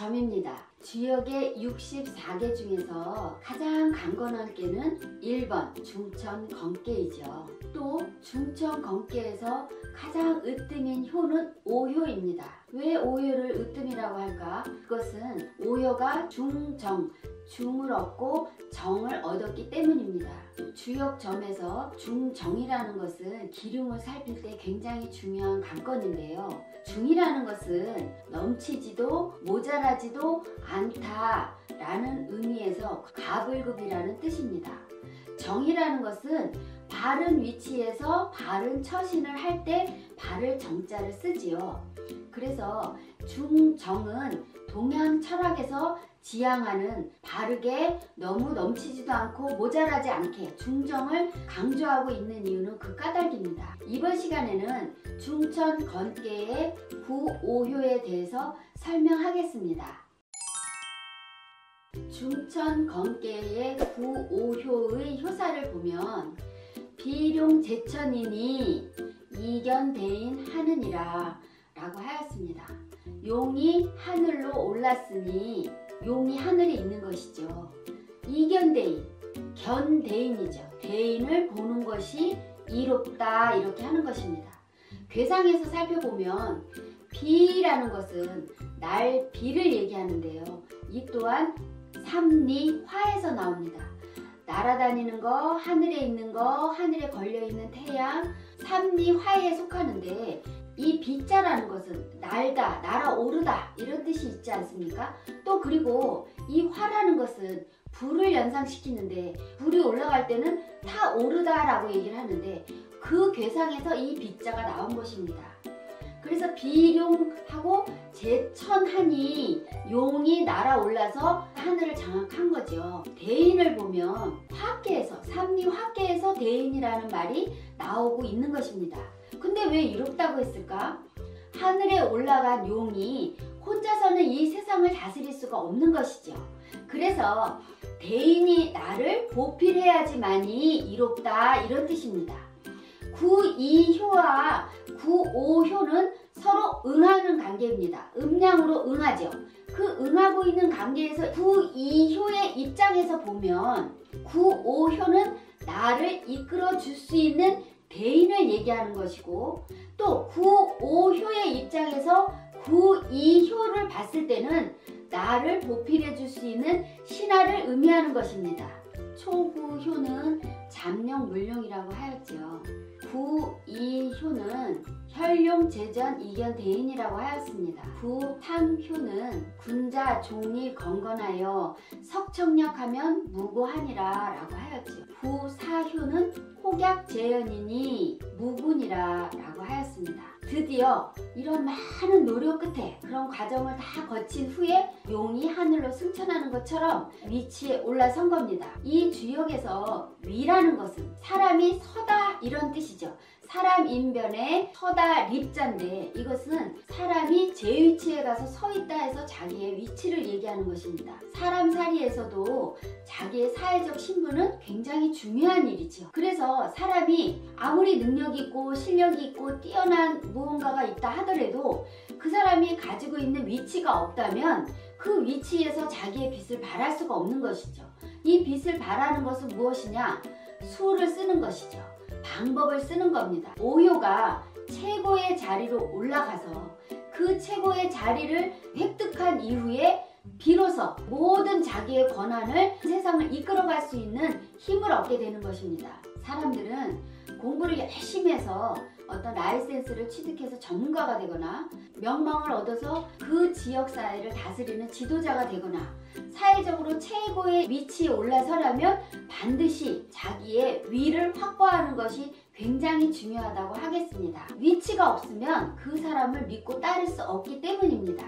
점입니다. 주역의 64개 중에서 가장 강건한 개는 1번 중천건개이죠. 또 중천건개에서 가장 으뜸인 효는 오효입니다. 왜 오효를 으뜸이라고 할까? 그것은 오효가 중정, 중을 얻고 정을 얻었기 때문입니다. 주역점에서 중정이라는 것은 기륭을 살필 때 굉장히 중요한 관건인데요. 중이라는 것은 넘치지도 모자라지도 않다라는 의미에서 가불급이라는 뜻입니다. 정이라는 것은 바른 위치에서 바른 처신을 할 때 바를 정자를 쓰지요. 그래서 중정은 동양 철학에서 지향하는 바르게 너무 넘치지도 않고 모자라지 않게 중정을 강조하고 있는 이유는 그 까닭입니다. 이번 시간에는 중천건개의 구오효에 대해서 설명하겠습니다. 중천건개의 구오효의 효사를 보면 비룡제천이니 이견대인 하느니라 라고 하였습니다. 용이 하늘로 올랐으니 용이 하늘에 있는 것이죠. 이견대인, 견대인이죠. 대인을 보는 것이 이롭다 이렇게 하는 것입니다. 괴상에서 살펴보면 비라는 것은 날비를 얘기하는데요. 이 또한 삼리화에서 나옵니다. 날아다니는 거, 하늘에 있는 거, 하늘에 걸려있는 태양, 삼리화에 속하는데 이 비자라는 것은 날다, 날아오르다 이런 뜻이 있지 않습니까? 또 그리고 이 화라는 것은 불을 연상시키는데 불이 올라갈 때는 타오르다 라고 얘기를 하는데 그 괴상에서 이 비자가 나온 것입니다. 그래서 비룡하고 제천하니 용이 날아올라서 하늘을 장악한 거죠. 대인을 보면 화계에서 삼리화계에서 대인이라는 말이 나오고 있는 것입니다. 근데 왜 이롭다고 했을까? 하늘에 올라간 용이 혼자서는 이 세상을 다스릴 수가 없는 것이죠. 그래서 대인이 나를 보필해야지만이 이롭다 이런 뜻입니다. 구이효와 구오효는 서로 응하는 관계입니다. 음량으로 응하죠. 그 응하고 있는 관계에서 구이효의 입장에서 보면 구오효는 나를 이끌어 줄 수 있는 대인을 얘기하는 것이고 또 구오효의 입장에서 구이효를 봤을 때는 나를 보필해 줄 수 있는 신하를 의미하는 것입니다. 초구효는 잠룡물룡이라고 하였죠. 구이효는 혈룡, 제전, 이견, 대인이라고 하였습니다. 구삼효는 군자, 종리, 건건하여 석청력하면 무고하니라 라고 하였죠. 구사효는 혹약, 재연이니 무군이라 라고 하였습니다. 드디어 이런 많은 노력 끝에 그런 과정을 다 거친 후에 용이 하늘로 승천하는 것처럼 위치에 올라선 겁니다. 이 주역에서 위라는 것은 사람이 서다 이런 뜻이죠. 사람 인변에 서다 립자인데 이것은 사람이 제 위치에 가서 서 있다 해서 자기의 위치를 얘기하는 것입니다. 사람 사이에서도 자기의 사회적 신분은 굉장히 중요한 일이죠. 그래서 사람이 아무리 능력이 있고 실력이 있고 뛰어난 무언가가 있다 하더라도 그 사람이 가지고 있는 위치가 없다면 그 위치에서 자기의 빛을 발할 수가 없는 것이죠. 이 빛을 발하는 것은 무엇이냐? 수를 쓰는 것이죠. 방법을 쓰는 겁니다. 오효가 최고의 자리로 올라가서 그 최고의 자리를 획득한 이후에 비로소 모든 자기의 권한을 세상을 이끌어갈 수 있는 힘을 얻게 되는 것입니다. 사람들은 공부를 열심히 해서 어떤 라이센스를 취득해서 전문가가 되거나 명망을 얻어서 그 지역 사회를 다스리는 지도자가 되거나 사회적으로 최고의 위치에 올라서려면 반드시 자기의 위를 확보하는 것이 굉장히 중요하다고 하겠습니다. 위치가 없으면 그 사람을 믿고 따를 수 없기 때문입니다.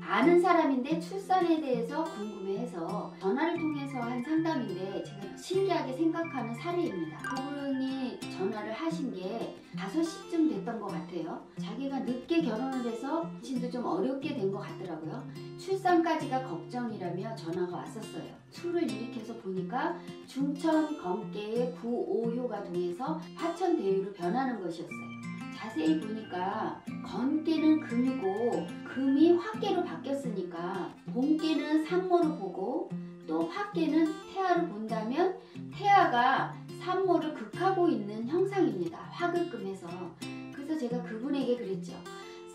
아는 사람인데 출산에 대해서 궁금해해서 전화를 통해서 한 상담인데 제가 신기하게 생각하는 사례입니다. 그분이 전화를 하신 게 5시쯤 됐던 것 같아요. 자기가 늦게 결혼을 해서 진도 좀 어렵게 된 것 같더라고요. 출산까지가 걱정이라며 전화가 왔었어요. 수를 일으켜서 보니까 중천건개의 구오효가 동해서 화천대유로 변하는 것이었어요. 자세히 보니까 건깨는 금이고 금이 화깨로 바뀌었으니까 본깨는 산모로 보고 또 화깨는 태아로 본다면 태아가 산모를 극하고 있는 형상입니다. 화극금해서. 그래서 제가 그분에게 그랬죠.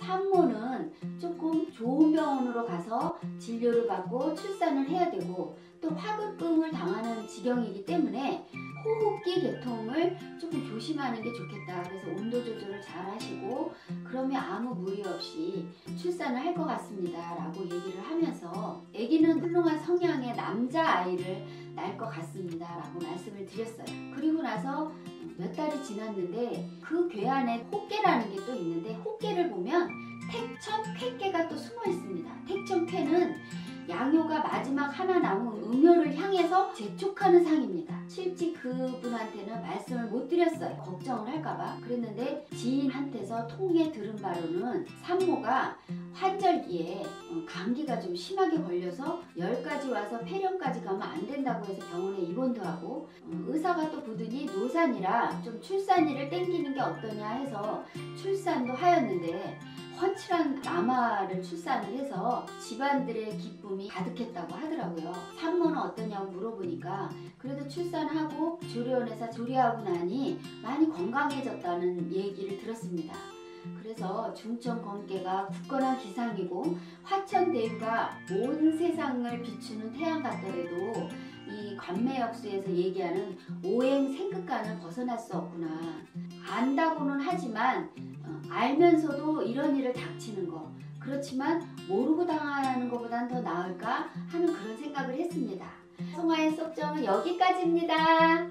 산모는 조금 좋은 병원으로 가서 진료를 받고 출산을 해야 되고 또 화극금을 당하는 지경이기 때문에 호흡기 계통을 조금 조심하는 게 좋겠다. 그래서 온도 조절을 잘 하시고 그러면 아무 무리 없이 출산을 할 것 같습니다 라고 얘기를 하면서 아기는 훌륭한 성향의 남자아이를 낳을 것 같습니다 라고 말씀을 드렸어요. 그리고 나서 몇 달이 지났는데 그 괴 안에 혹깨라는 게 또 있는데 혹깨를 보면 택천쾌깨가 또 숨어 있습니다. 택천쾌는 양효가 마지막 하나 남은 음효를 향해서 재촉하는 상입니다. 실제 그분한테는 말씀을 못 드렸어요. 걱정을 할까봐. 그랬는데 지인한테서 통해 들은 바로는 산모가 환절기에 감기가 좀 심하게 걸려서 열까지 와서 폐렴까지 가면 안 된다고 해서 병원에 입원도 하고 의사가 또 보더니 노산이라 좀 출산일을 땡기는 게 어떠냐 해서 출산도 하였는데 훤칠한 남아를 출산을 해서 집안들의 기쁨이 가득했다고 하더라고요. 산모는 어떠냐고 물어보니까 그래도 출산하고 조리원에서 조리하고 나니 많이 건강해졌다는 얘기를 들었습니다. 그래서 중천건깨가 굳건한 기상이고 화천대유가 온 세상을 비추는 태양 같더라도 이 관매역수에서 얘기하는 오행생극관을 벗어날 수 없구나. 안다고는 하지만 알면서도 이런 일을 닥치는 거 그렇지만 모르고 당하는 것보단 더 나을까 하는 그런 생각을 했습니다. 송하의 쏙정은 여기까지입니다.